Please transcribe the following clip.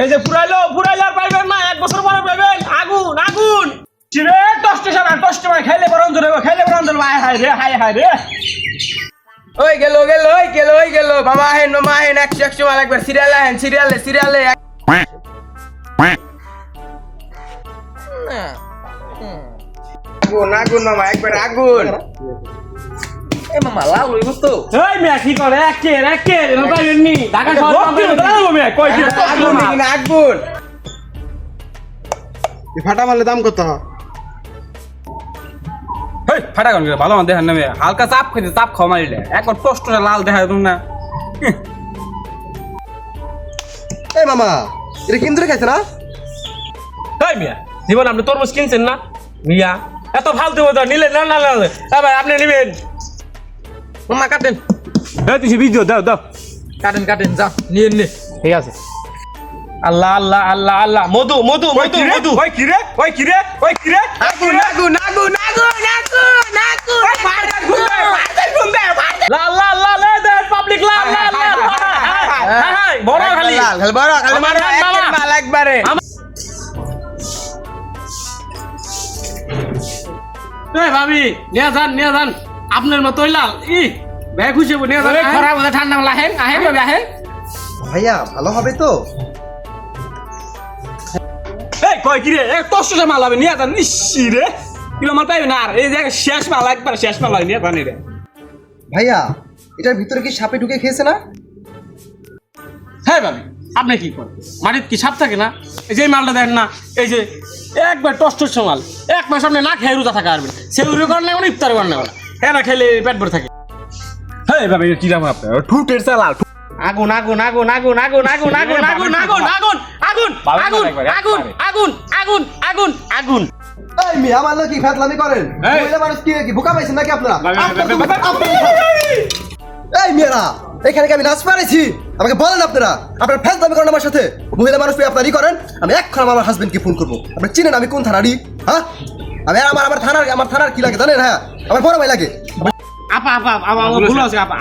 এই যে ফুরাইলো আর পাইবেন না, 1 বছর পরে পাইবেন। আগুন আগুন চিরে টস্ট মানে খাইলে বরণ জোরে, হায় রে। ওই গেল মামা আহেন 100 মাল একবার সিরিয়ালে আগুন মামা একবার আগুন। এ মামা লাল হইব তো। এই মিয়া কি করে একের পাইবেন নি ঢাকা শহর দাঁড়াবো মিয়া কই কি আগুন না আগুন। এই ফাটা মালের দাম কত? হেই ফাটা কোন ভালো মান দেখেন না মিয়া, হালকা চাপ খাও মারিলে একবার টস্ট লাল দেখায় তুমি না। এই মামা এটা কিনতে খাইছে না? এই মিয়া জীবন আপনি তরমুজ কিনছেন না মিয়া? এত ফালতু কথা নিলে না ভাই আপনি নেবেন। মামা কাটেন এই তুই ভিডিও দাও কাটেন যাও নিয়ে নে। ঠিক আছে। আল্লাহ মধু ওই কি রে আগুন লা দে পাবলিক লা বড় খালি বড় খালি মাল একবারে। এই ভাবি নিয়ে যান আপনার মতো লাল ব্যাগ খুশি নিয়ে যান। খারাপ হলে ঠান্ডা মাল আহেন ভাবি আহেন। ভাইয়া ভালো হবে তো? এই কয় কি রে এক কষ্ট মাল হবে নিয়ে যান। নিশ্চি রে কিলো মাল পাইবে না আর এই যে শেষ মাল একবার শেষ মাল নিয়ে যান রে। ভাইয়া এটার ভিতরে কি সাপে ঢুকে খেয়েছে না? হ্যাঁ ভাবি আপনি কি করেন? মাটির কি সাপ থাকে না? এই যে মালটা দেন না, এই যে একবার টস্ট মাল 1 মাস আপনি না খেয়ে রোজা থাকা পারবেন। সেউরি করেন না ইফতার করেন না হ্যাঁ না খেলে পেট ভরে থাকে। হেই ভাবে কি দাম আপনার ঠুটের চালা আগুন এই মিয়া আমার কি ফাতলামি করেন? মহিলা মানুষ কি বোকা পাইছেন নাকি আপনারা? এই মিয়ারা এখানে কি আমি নাচ পারেছি? আমাকে বলেন আপনারা আপনার ফাতলামি করেন আমার সাথে? মহিলা মানুষ পেয়ে আপনারই করেন। আমি এক্ষণ আমার হাজবেন্ডকে ফোন করবো। আপনি চিনেন আমি কোন থানারই? হ্যাঁ আমার থানার কি লাগে জানেন? হ্যাঁ আমার বড় ভাই লাগে। আপা ভুল আছে আপা